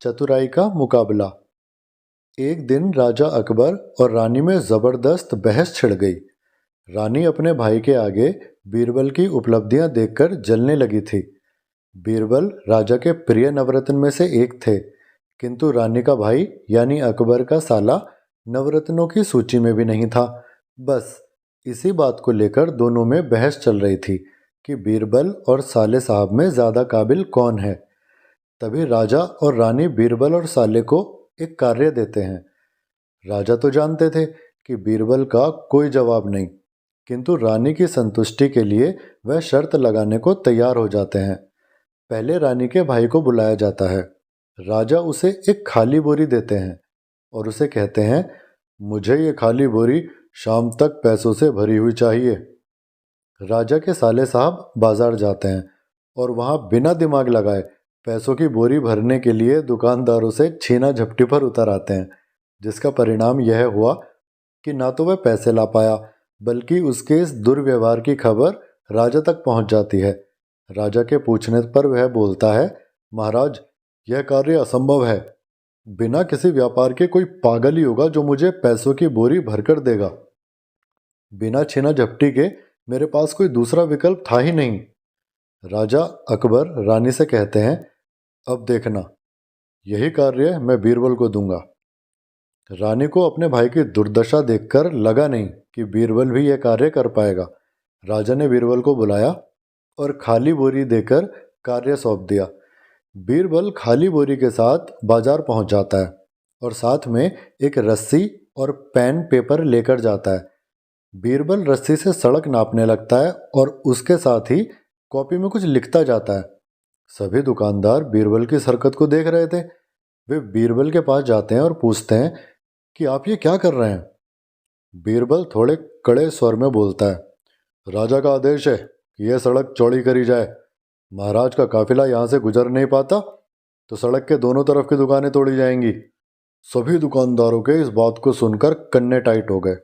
चतुराई का मुकाबला। एक दिन राजा अकबर और रानी में ज़बरदस्त बहस छिड़ गई। रानी अपने भाई के आगे बीरबल की उपलब्धियां देखकर जलने लगी थी। बीरबल राजा के प्रिय नवरत्न में से एक थे, किंतु रानी का भाई यानी अकबर का साला नवरत्नों की सूची में भी नहीं था। बस इसी बात को लेकर दोनों में बहस चल रही थी कि बीरबल और साले साहब में ज़्यादा काबिल कौन है। तभी राजा और रानी बीरबल और साले को एक कार्य देते हैं। राजा तो जानते थे कि बीरबल का कोई जवाब नहीं, किंतु रानी की संतुष्टि के लिए वह शर्त लगाने को तैयार हो जाते हैं। पहले रानी के भाई को बुलाया जाता है। राजा उसे एक खाली बोरी देते हैं और उसे कहते हैं, मुझे ये खाली बोरी शाम तक पैसों से भरी हुई चाहिए। राजा के साले साहब बाजार जाते हैं और वहाँ बिना दिमाग लगाए पैसों की बोरी भरने के लिए दुकानदारों से छीना झपटी पर उतर आते हैं, जिसका परिणाम यह हुआ कि ना तो वह पैसे ला पाया, बल्कि उसके इस दुर्व्यवहार की खबर राजा तक पहुंच जाती है। राजा के पूछने पर वह बोलता है, महाराज, यह कार्य असंभव है। बिना किसी व्यापार के कोई पागल ही होगा जो मुझे पैसों की बोरी भरकर देगा। बिना छीना झपटी के मेरे पास कोई दूसरा विकल्प था ही नहीं। राजा अकबर रानी से कहते हैं, अब देखना, यही कार्य मैं बीरबल को दूंगा। रानी को अपने भाई की दुर्दशा देखकर लगा नहीं कि बीरबल भी यह कार्य कर पाएगा। राजा ने बीरबल को बुलाया और खाली बोरी देकर कार्य सौंप दिया। बीरबल खाली बोरी के साथ बाजार पहुंच जाता है और साथ में एक रस्सी और पेन पेपर लेकर जाता है। बीरबल रस्सी से सड़क नापने लगता है और उसके साथ ही कॉपी में कुछ लिखता जाता है। सभी दुकानदार बीरबल की इस हरकत को देख रहे थे। वे बीरबल के पास जाते हैं और पूछते हैं कि आप ये क्या कर रहे हैं। बीरबल थोड़े कड़े स्वर में बोलता है, राजा का आदेश है कि यह सड़क चौड़ी करी जाए। महाराज का काफिला यहाँ से गुजर नहीं पाता तो सड़क के दोनों तरफ की दुकानें तोड़ी जाएंगी। सभी दुकानदारों के इस बात को सुनकर कन्ने टाइट हो गए।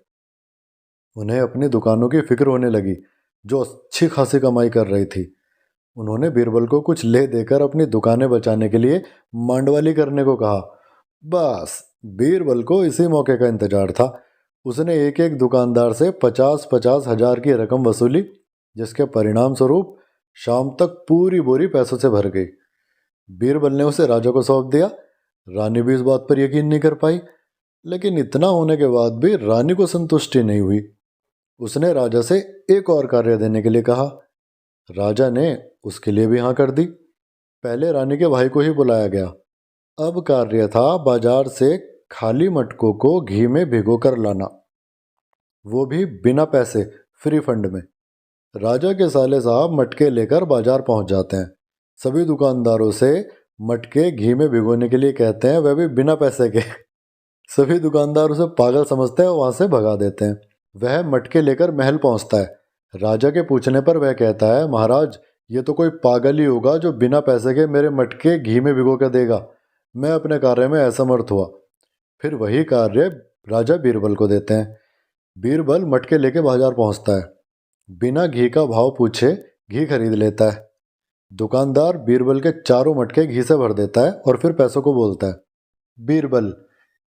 उन्हें अपनी दुकानों की फिक्र होने लगी, जो अच्छी खासी कमाई कर रही थी। उन्होंने बीरबल को कुछ ले देकर अपनी दुकानें बचाने के लिए मांडवाली करने को कहा। बस बीरबल को इसी मौके का इंतजार था। उसने एक एक दुकानदार से 50-50 हजार की रकम वसूली, जिसके परिणाम स्वरूप शाम तक पूरी बोरी पैसों से भर गई। बीरबल ने उसे राजा को सौंप दिया। रानी भी इस बात पर यकीन नहीं कर पाई, लेकिन इतना होने के बाद भी रानी को संतुष्टि नहीं हुई। उसने राजा से एक और कार्य देने के लिए कहा। राजा ने उसके लिए भी हाँ कर दी। पहले रानी के भाई को ही बुलाया गया। अब कार्य था बाजार से खाली मटकों को घी में भिगो कर लाना, वो भी बिना पैसे, फ्री फंड में। राजा के साले साहब मटके लेकर बाजार पहुंच जाते हैं। सभी दुकानदारों से मटके घी में भिगोने के लिए कहते हैं, वह भी बिना पैसे के। सभी दुकानदार उसे पागल समझते हैं और वहां से भगा देते हैं। वह मटके लेकर महल पहुंचता है। राजा के पूछने पर वह कहता है, महाराज, ये तो कोई पागल ही होगा जो बिना पैसे के मेरे मटके घी में भिगो कर देगा। मैं अपने कार्य में असमर्थ हुआ। फिर वही कार्य राजा बीरबल को देते हैं। बीरबल मटके लेके बाजार पहुंचता है। बिना घी का भाव पूछे घी खरीद लेता है। दुकानदार बीरबल के चारों मटके घी से भर देता है और फिर पैसों को बोलता है। बीरबल,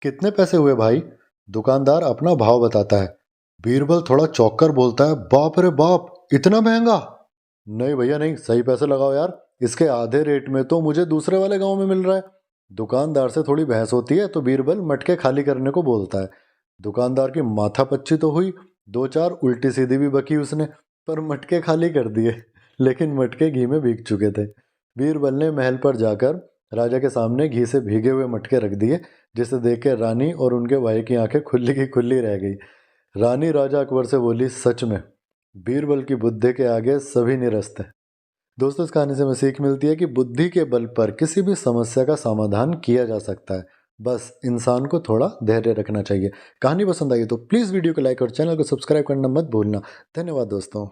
कितने पैसे हुए भाई? दुकानदार अपना भाव बताता है। बीरबल थोड़ा चौंक कर बोलता है, बाप रे बाप, इतना महंगा? नहीं भैया नहीं, सही पैसे लगाओ यार, इसके आधे रेट में तो मुझे दूसरे वाले गांव में मिल रहा है। दुकानदार से थोड़ी बहस होती है तो बीरबल मटके खाली करने को बोलता है। दुकानदार की माथापच्ची तो हुई, 2-4 उल्टी सीधी भी बकी उसने, पर मटके खाली कर दिए। लेकिन मटके घी में भीग चुके थे। बीरबल ने महल पर जाकर राजा के सामने घी से भीगे हुए मटके रख दिए, जिसे देख के रानी और उनके भाई की आंखें खुली की खुली रह गई। रानी राजा अकबर से बोली, सच में बीरबल की बुद्धि के आगे सभी निरस्त हैं। दोस्तों, इस कहानी से हमें सीख मिलती है कि बुद्धि के बल पर किसी भी समस्या का समाधान किया जा सकता है। बस इंसान को थोड़ा धैर्य रखना चाहिए। कहानी पसंद आई तो प्लीज़ वीडियो को लाइक और चैनल को सब्सक्राइब करना मत भूलना। धन्यवाद दोस्तों।